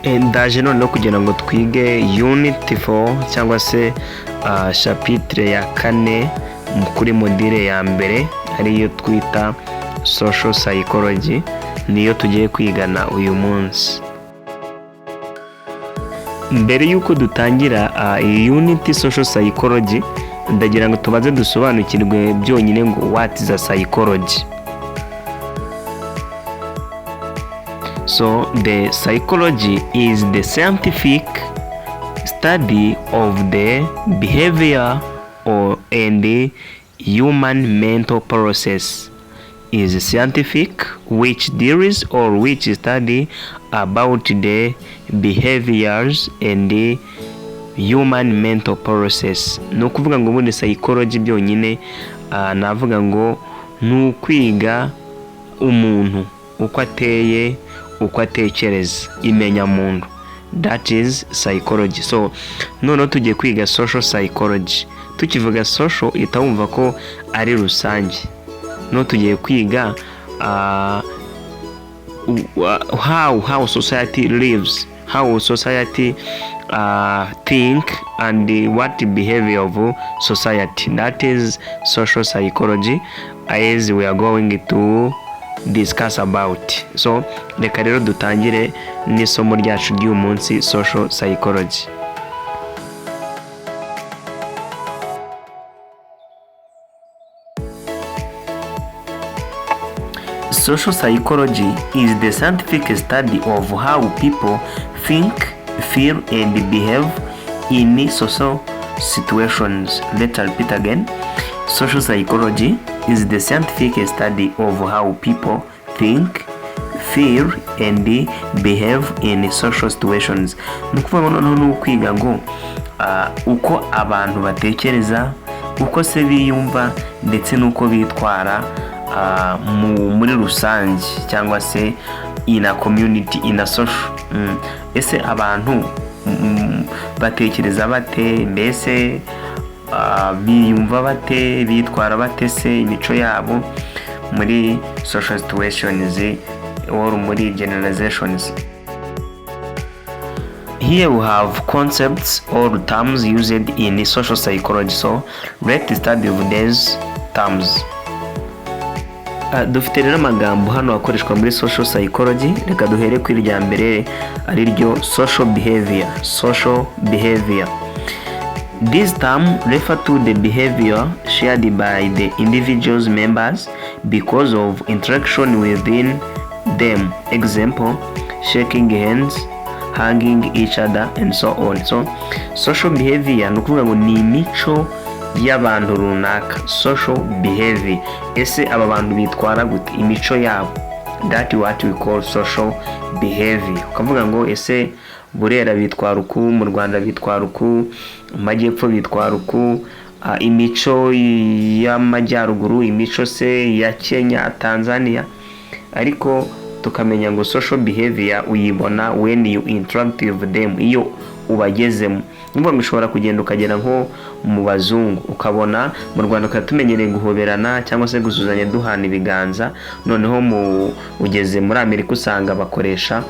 ndaje noneho kugira ngo twige unit 4 cyangwa se chapitre ya 4 kuri module ya mbere ariyo twita social psychology, niyo tugiye kwigana uyu munsi. Mbere yuko dutangira unit social psychology, ndagira ngo tubaze dusobanukirwe byonyine ngo what is a psychology. So the psychology is the scientific study of the behavior and the human mental process. Is scientific which deals or which study about the behaviors and the human mental process. No kuvuga ngo ubundi psychology byonyine navuga ngo nukwiga umuntu uko ateye, uko atekereza, imenya muntu. That is psychology. So none tugiye kwiga social psychology. Tukivuga social itawumva ko ari rusange. No tugiye kwiga how society lives, how society think, and what behavior of society. That is social psychology as we are going to discuss about. So reka rero dutangire n'isomo ryacu ry'uyu munsi, social psychology. Social psychology is the scientific study of how people think, feel, and behave in social situations. Let's repeat again. Social psychology is the scientific study of how people think, feel, and behave in social situations. Nukuvuga noneho n'ukwiga ngo uko abantu batekereza, uko se biyumva, ndetse n'uko bitwara muri rusange, cyangwa se in a community, in a social. Ese abantu batekereza bate, mbese biyumva bate, bitwara bate se, imico yabo muri social situations or muri generalizations. Here we have concepts or terms used in social psychology. So let's study of these terms. Dufite rero amagambo hano akoreshwa muri social psychology. Reka duhere kuri irya mbere ari ryo social behavior. Social behavior. This term refer to the behavior shared by the individual's members because of interaction within them. Example, shaking hands, hugging each other, and so on. So social behavior nukuvuga ngo ni imico y'abantu runaka. Social behavior, ese aba bantu bitwara gute, imico yabo. That is what we call social behavior. Ukavuga ngo ese Burera bitwara uku, mu Rwanda bitwara uku, mu Majyepfo bitwara uku, imico y'Amajyaruguru, imico se ya Kenya, Tanzania. Ariko tukamenya ngo social behavior uyibona when you interact with them, iyo ubagezemo. Ngo ushobora kugenda ukagera nko mu bazungu ukabona mu Rwanda ukatumenyereye guhoberana cyangwa se gusuzanya duhana ibiganza, noneho ugeze muri Amerika usanga bakoresha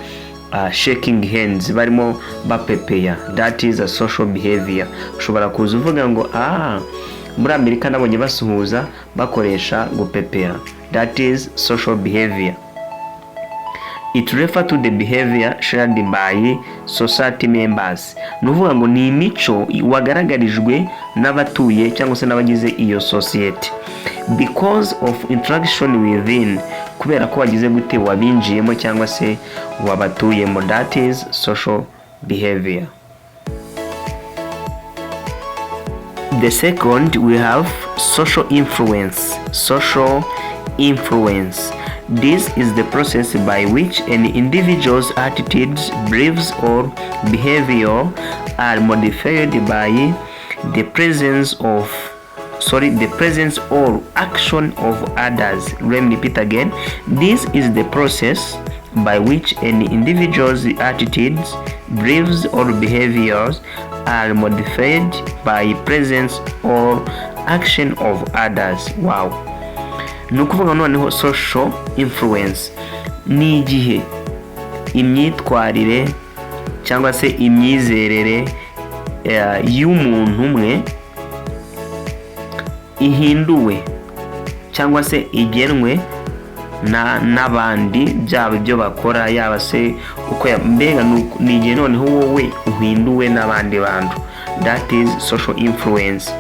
shaking hands, barimo bapepeya. That is a social behavior. Ushobora kuza uvuga ngo muri Amerika nabonye basuhuza bakoresha gupepera. That is social behavior. It refers to the behavior shared by society members. Nuvuga ngo ni imico wagaragarijwe n'abatuye cyangwa se n'abagize iyo society because of interaction within, kubera ko wagize gute, wabinjiyemo cyangwa se wabatuyemo. That is social behavior. The second, we have social influence. Social influence. This is the process by which an individual's attitudes, beliefs, or behavior are modified by the presence or action of others. Let me repeat again. This is the process by which an individual's attitudes, beliefs, or behaviors are modified by presence or action of others. Wow. Nukuvuga noneho social influence ni igihe imyitwarire, cyangwa se imyizerere y'umuntu umwe ihinduwe cyangwa se igenwe n'abandi, byaba ibyo bakora yaba se uko mbega ni igihe noneho wowe uhinduwe n'abandi bantu. That is social influence.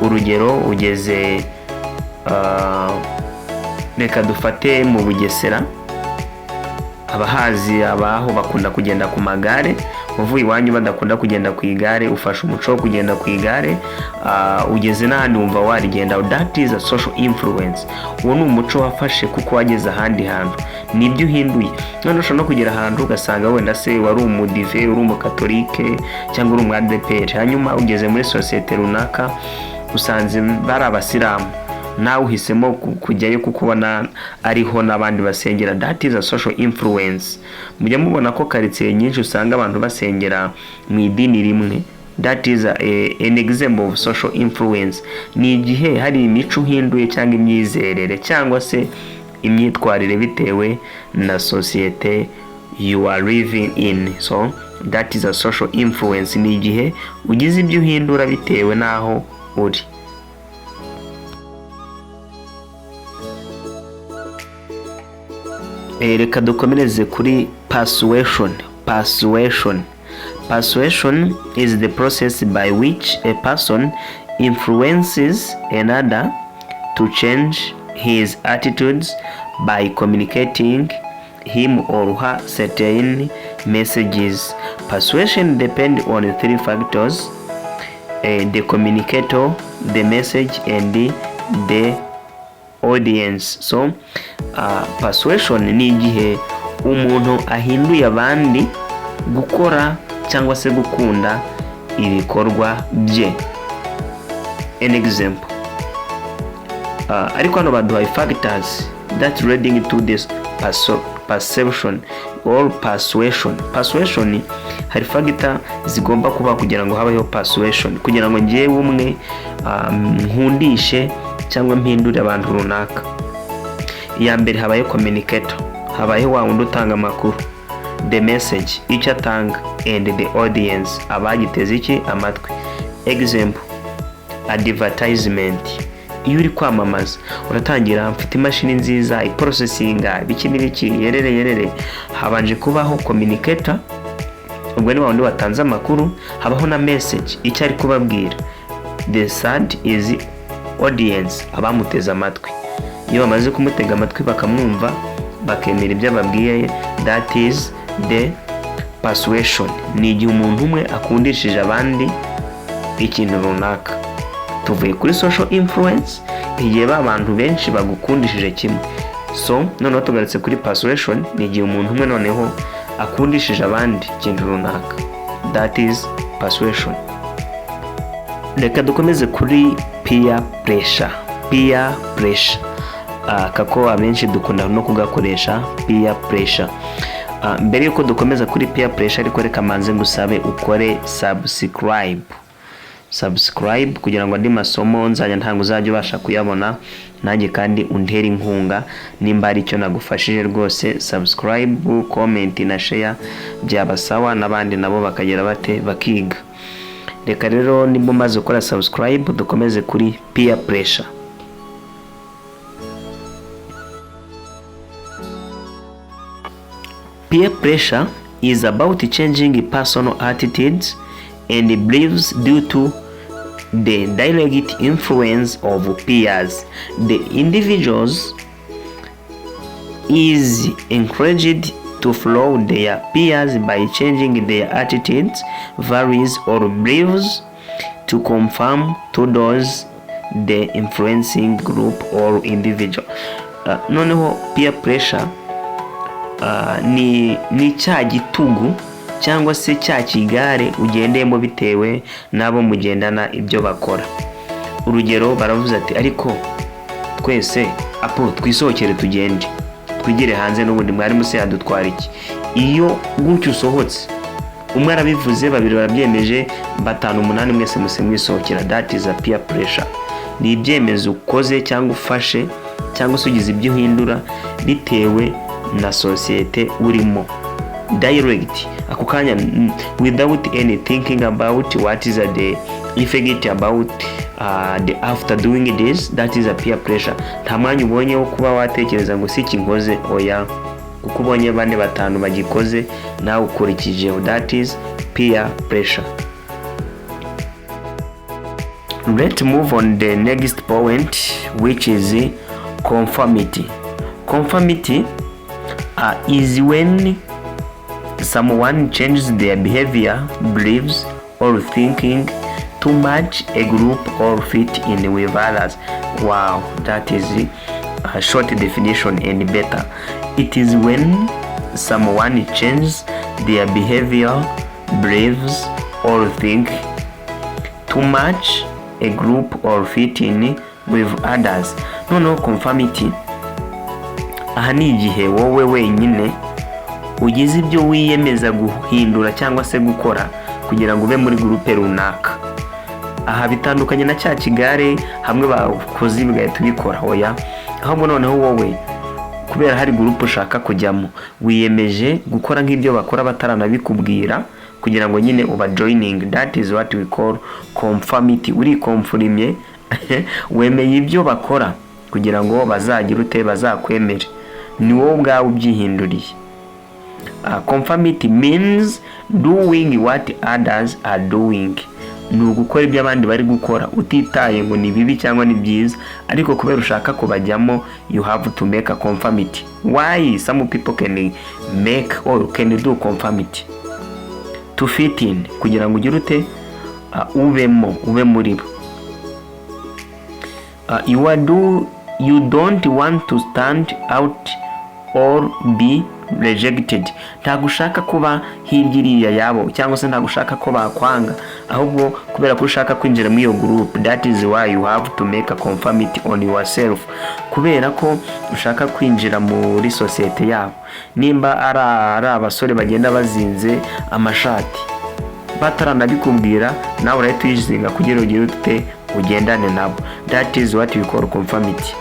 Urugero ugeze reka dufate mu Bugesera, abahazi abaho bakunda kugenda ku magare, uvuye iwanyu badakunda kugenda ku igare, ufasha umuco wo kugenda ku igare, ugeze n'ahandi wumva warigenda. That is a social influence. Uwo ni umuco wafashe kuko wageze ahandi hantu, nibyo uhinduye. None ushobora no kugera ahantu ugasanga wenda se wari umudive, uri umukatolike cyangwa uri umwadeperi, hanyuma ugeze muri sosiyete runaka usanze bari abasilamu, nawe uhisemo kujyayo kuko ubona ariho n'abandi basengera. That is a social influence. Mujya mubona ko karitsiye nyinshi usanga abantu basengera mu idini rimwe. That is an example of social influence. Ni igihe hari imico uhinduye cyangwa imyizerere cyangwa se imyitwarire bitewe na sosiyete you are living in. So that is a social influence. Ni igihe ugize ibyo uhindura bitewe n'aho uri. Reka dukomereze kuri persuasion. Persuasion is the process by which a person influences another to change his attitudes by communicating him or her certain messages. Persuasion depends on 3 factors: the communicator, the message, and the audience. So persuasion ni igihe umuntu ahinduye abandi gukora cyangwa se gukunda ibikorwa bye. An example, ariko hano baduhaye factors that leading to this perception or persuasion. Persuasion hari factor zigomba kuba kugira ngo habeho persuasion, kugira ngo ngiye umwe nkundishe cyangwa mpindure abantu runaka. Iya mbere habaye communicator, habaye wa wundi utanga amakuru, the message icyo atanga, and the audience abagiteze iki amatwi. Example, advertisement. Iyo uri kwamamaza uratangira mfite imashini nziza iprocessinga biki n'ibiki yerere, habanje kubaho communicator, ubwo ni wa wundi watanze amakuru, habaho na message icyo ari kubabwira. The third is audience, abamuteze amatwi. Iyo bamaze kumutega amatwi bakamwumva bakemera ibyo ababwiye, that is the persuasion. Ni igihe umuntu umwe akundishije abandi ikintu runaka. Tuvuye kuri social influence, igihe abantu benshi bagukundishije kimwe. So noneho tugarutse kuri persuasion, ni igihe umuntu umwe noneho akundishije abandi ikintu runaka. That is persuasion. Reka dukomeze kuri peer pressure. Kako abenshi dukunda no kugakoresha peer pressure. Mbere yuko dukomeza kuri peer pressure, ariko reka manze ngusabe ukore subscribe kugira ngo andi masomo nzajya ntango uzajya ubasha kuyabona, nanjye kandi untera inkunga nimba ari icyo nagufashije rwose. Subscribe, comment na share byabasawa n'abandi nabo bakagera bate bakiga. Reka rero nimba umaze gukora subscribe dukomeze kuri peer pressure. Peer pressure is about changing personal attitudes and beliefs due to the direct influence of peers. The individuals is encouraged to follow their peers by changing their attitudes, values, or beliefs to conform to those the influencing group or individual. Noneho peer pressure ni cya gitugu cyangwa se cya kigare ugendemo bitewe nabo mugendana ibyo bakora. Urugero baravuze ati ariko twese apo twisohokere tugende twigire hanze n'ubundi mwari muse yadutwara iki. Iyo gutyo usohotse umwe arabivuze babiri barabyemeje batanu umunani mwese muse mwisohokera, that is a peer pressure. Ni ibyemezo ukoze cyangwa ufashe cyangwa se ugize ibyo uhindura bitewe na sosiyete urimo. direct ako kanya without any thinking about what is the effect about the after doing this. That is a peer pressure. Nta mwanya ubonye wo kuba watekereza ngo si kinkoze, oya, uko ubonye bane batanu bagikoze nawe ukurikijeho. That is peer pressure. Let's move on the next point, which is conformity. Conformity is when someone changes their behavior, beliefs, or thinking to match a group or fit in with others. Wow, that is a short definition and better. It is when someone changes their behavior, beliefs, or think to match a group or fit in with others. No conformity aha ni igihe wowe wenyine ugize ibyo wiyemeza guhindura cyangwa se gukora kugira ngo ube muri groupe runaka. Aha bitandukanye na cya kigare hamwe bakozi bigahita ubikora, oya, ahubwo noneho wowe kubera hari groupe ushaka kujyamo wiyemeje gukora nk'ibyo bakora bataranabikubwira kugira ngo nyine uba joining. That is what we call conformity. Uri conformye wemeye ibyo bakora kugira ngo bazagira ute, bazakwemere, ni wowe ubwawe ubyihinduriye. Conformity means doing what others are doing. Ni ugukora ibyo abandi bari gukora utitaye ngo ni bibi cyangwa ni byiza, ariko kubera ushaka kubajyamo you have to make a conformity. Why some people can make or can do conformity? To fit in, kugira ngo ugire ute, ube muri bo. You don't want to stand out or be rejected. Ntabwo ushaka kuba hirya yabo cyangwa se ntabwo ushaka ko bakwanga, ahubwo kubera ko ushaka kwinjira muri iyo group. That is why you have to make a conformity on yourself. Kubera ko ushaka kwinjira muri societe yabo. Nimba ari abasore bagenda bazinze amashati bataranabikubwira, nawe urahita uyizinga kugira ugire ute, ugendane nabo. That is what we call conformity.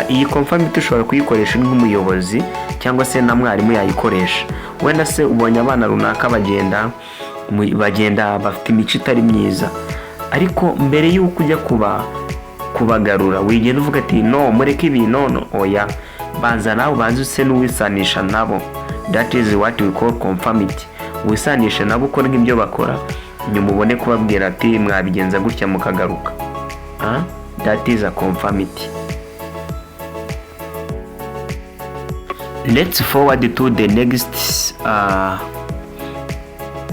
Iyi conformity ushobora kuyikoresha nk'umuyobozi cyangwa se na mwarimu yayikoresha. Wenda se ubonye abana runaka bagenda bafite imico itari myiza, ariko mbere y'uko ujya kubagarura wigenda uvuga ati no mureke ibi, no, oya, banza nawe ubanze use n'uwisanisha nabo. That is what we call conformity. Wisanisha nabo ukora nk'ibyo bakora, nyuma ubone kubabwira ati mwabigenza gutya mukagaruka. That is a conformity. Let's forward to the next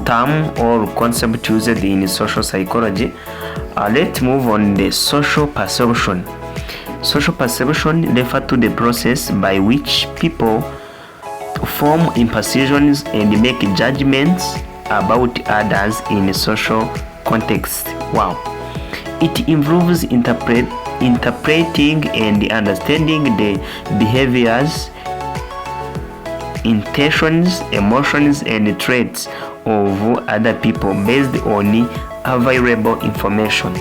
term or concept used in social psychology. Let's move on the social perception. Social perception refers to the process by which people form impressions and make judgments about others in a social context. Wow. It involves interpreting and understanding the behaviors, intentions, emotions, and traits of other people based on available information.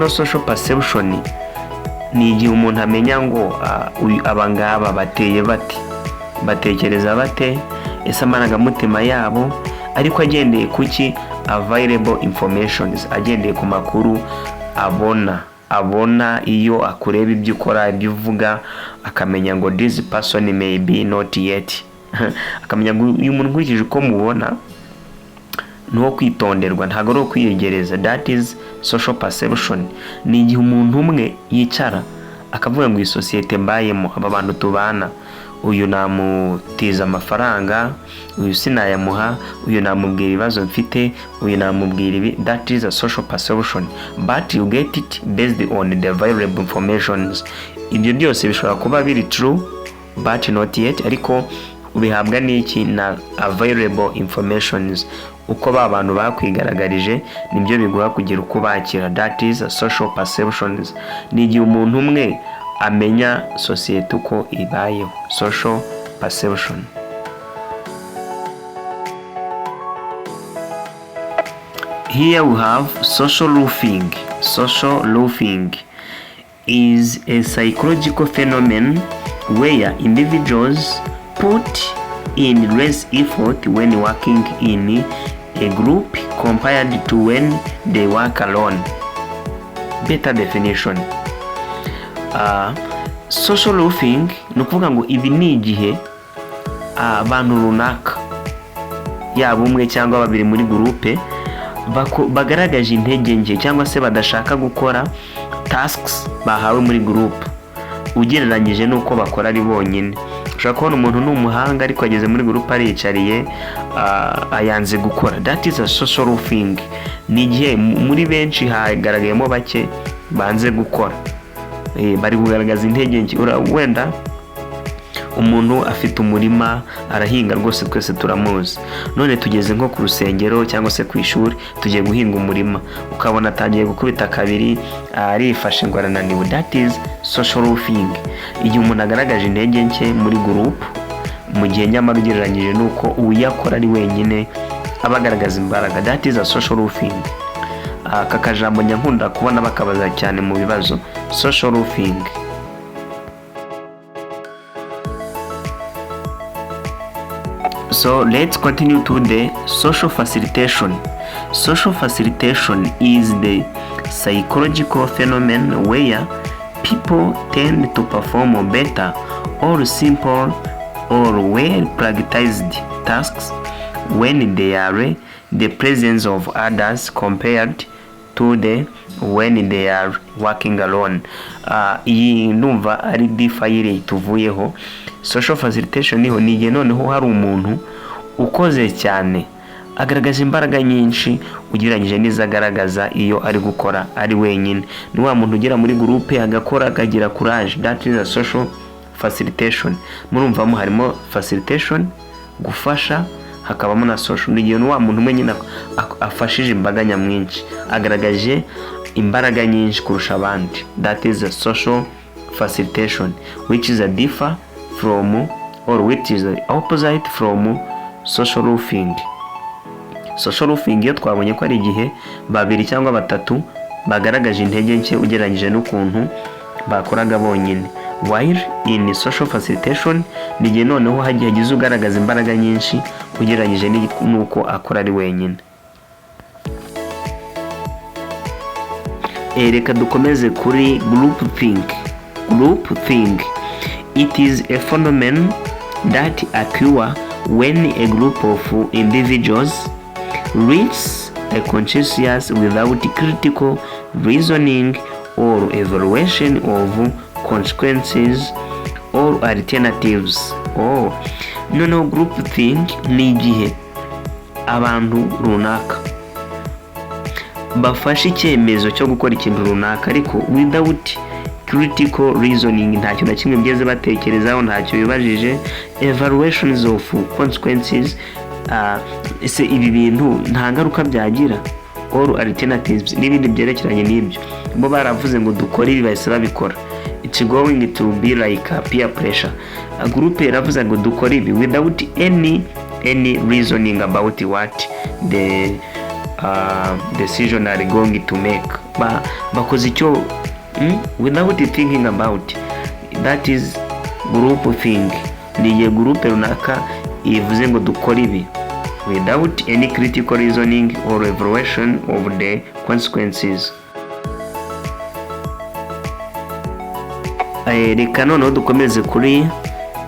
Social perception ni igihe umuntu amenya ngo abangaba bateye bate, batekereza bate, ese amarangamutima yabo, ariko agendeye kuki available informations, agendeye ku makuru abona iyo akureba ibyo ukora, ibyo uvuga, akamenya ngo this person may be not yet akamenya ngo uyu muntu nkurikije uko mubona nuwo kwitonderwa, ntago ari ukwiyegereza. That is social perception. Ni igihe umuntu umwe yicara akavuga ngo isosiyete mbayemo, aba bantu tubana, uyu namutiza amafaranga, uyu sinayamuha, uyu namubwira ibibazo mfite, uyu namubwira ibi. That is a social perception, but you get it based on the available informations. Ibyo byose bishobora kuba biri true but not yet, ariko ubihabwa n'iki na available informations. Uko bantu bakwigaragaje nibyo biguha kugira uko bakira. That is a social perceptions. Ni igihe umuntu umwe amenya societe uko ibayeho. Social perception. Here we have social loafing. Social loafing is a psychological phenomenon where individuals put in less effort when working in a group compared to when they work alone. Better definition. Social loafing ni ukuvuga ngo ibi ni igihe abantu runaka yaba umwe cyangwa babiri muri groupe bagaragaje intege nke cyangwa se badashaka gukora tasks bahawe muri groupe ugereranyije nuko bakora ari bonyine. Ushobora kubona umuntu ni umuhanga ariko ageze muri groupe ariyicariye ayanze gukora. That is a social loafing. Ni igihe muri benshi hagaragayemo bake banze gukora, bari kugaragaza intege nke. Wenda umuntu afite umurima arahinga rwose, twese turamuzi, none tugeze nko ku rusengero cyangwa se ku ishuri tugiye guhinga umurima, ukabona atangiye gukubita kabiri arifashe ngo arananiwe. That is social loafing. Igihe umuntu agaragaje intege nke muri group mu gihe nyamara ugereranyije nuko uyakora ari wenyine aba agaragaza imbaraga. That is a social loafing. Aka kajambo nyankunda kubona bakabaza cyane mu bibazo, social loafing. So let's continue to the social facilitation. Social facilitation is the psychological phenomenon where people tend to perform better or simple or well-prioritized tasks when they are the presence of others compared to the when they are working alone. Iyi ndumva ari difayire tuvuyeho. Social facilitation niho nigihe noneho hari umuntu ukoze cyane agaragaza imbaraga nyinshi ugereranyije n'izagaragaza iyo ari gukora ari wenyine. Ni wa muntu ugera muri groupe agakora akagira courage. That is a social facilitation. Murumvamo harimo facilitation gufasha, hakabamo na social. Nigihe wa muntu umwe nyine afashije imbaga nyamwinshi, agaragaje imbaraga nyinshi kurusha abandi. That is a social facilitation, which is a differ from or which is the opposite from social loafing. Social loafing iyo twabonye ko ari igihe babiri cyangwa batatu bagaragaje intege nke ugereranyije n'ukuntu bakoraga bonyine. While in social facilitation ni igihe noneho hagize ugaragaza imbaraga nyinshi ugereranyije n'uko akora ari wenyine. Reka dukomeze kuri group think. Group think, it is a phenomenon that occurs when a group of individuals reaches a consensus without critical reasoning or evaluation of consequences or alternatives. No group think ni igihe abantu runaka bafashe icyemezo cyo gukora ikintu runaka ariko without critical reasoning, ntacyo na kimwe byeze batekerezaho, ntacyo bibajije, evaluations of consequences, ese ibi bintu nta ngaruka byagira, or alternatives, n'ibindi byerekeranye n'ibyo. Bo baravuze ngo dukore ibi, bahise babikora. It's going to be like a peer pressure. A group yaravuze ngo dukore ibi without any reasoning about what the decision are going to make. Bakoze icyo without thinking about. That is group think. Niye group runaka ivuze ngo dukora ibi without any critical reasoning or evaluation of the consequences. Reka noneho dukomeze kuri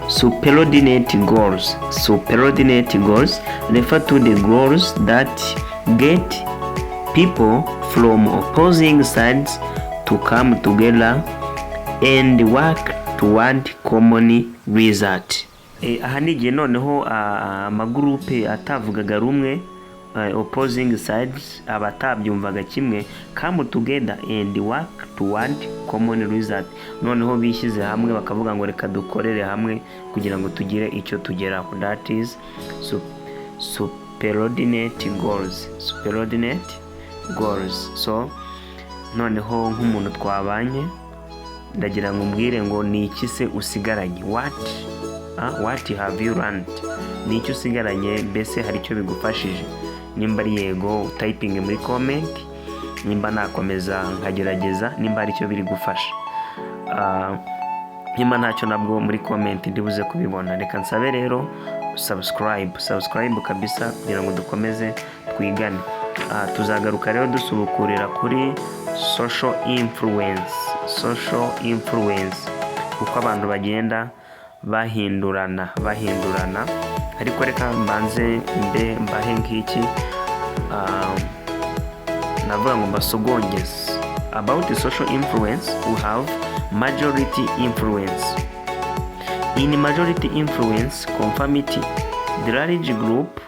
subordinate goals. Subordinate goals refer to the goals that get people from opposing sides to come together and work toward common result. Aha nigihe noneho amagurupe atavugaga rumwe, opposing sides, abatabyumvaga kimwe, come together and work toward common result. Noneho bishyize hamwe bakavuga ngo reka dukorere hamwe kugira ngo tugire icyo tugeraho. That is subordinate goals. Subordinate goals. So noneho nk'umuntu twabanye ndagira ngo umbwire ngo ni iki se usigaranye. What have you learned? Ni iki usigaranye, mbese hari icyo bigufashije? Nimba ari yego typing muri comment, nimba nakomeza nkagerageza, nimba hari icyo biri gufasha. Nimba ntacyo nabwo muri comment ndibuze kubibona. Reka nsabe rero subscribe kabisa kugira ngo dukomeze twigane. Tuzagaruka rero dusubukurira kuri social influence uko abantu bagenda bahindurana, ariko reka mbanze mbahe nk'iki navuga ngo mbasogongeze. About the social influence, we have majority influence. In majority influence conformity, the large group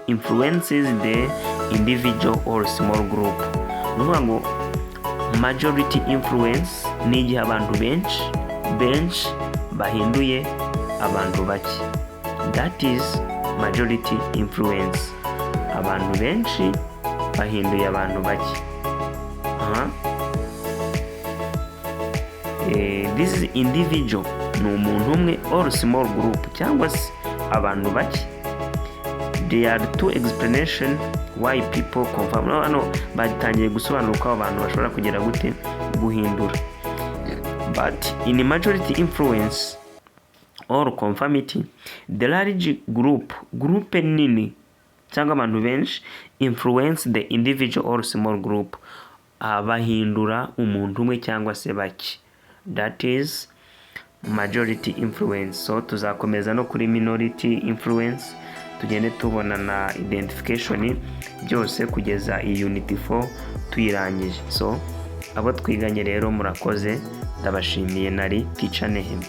influences the individual or small group. Nuvuga ngo majority influence ni igihe abantu benshi bahinduye abantu bake. That is majority influence. Abantu benshi bahinduye abantu bake. This is individual, ni umuntu umwe, or small group cyangwa se abantu bake. There are two explanation why people conform. Hano batangiye gusobanura uko abantu bashobora kugera gute guhindura. But in majority influence or conformity, the large group nini cyangwa abantu benshi influence the individual or small group, bahindura umuntu umwe cyangwa se bake. That is majority influence. So tuzakomeza no kuri minority influence, tugende tubona na identification byose kugeza iyi unit 4 tuyirangije. So abo twiganye rero murakoze, ndabashimiye. Nari Teacher Nehemi.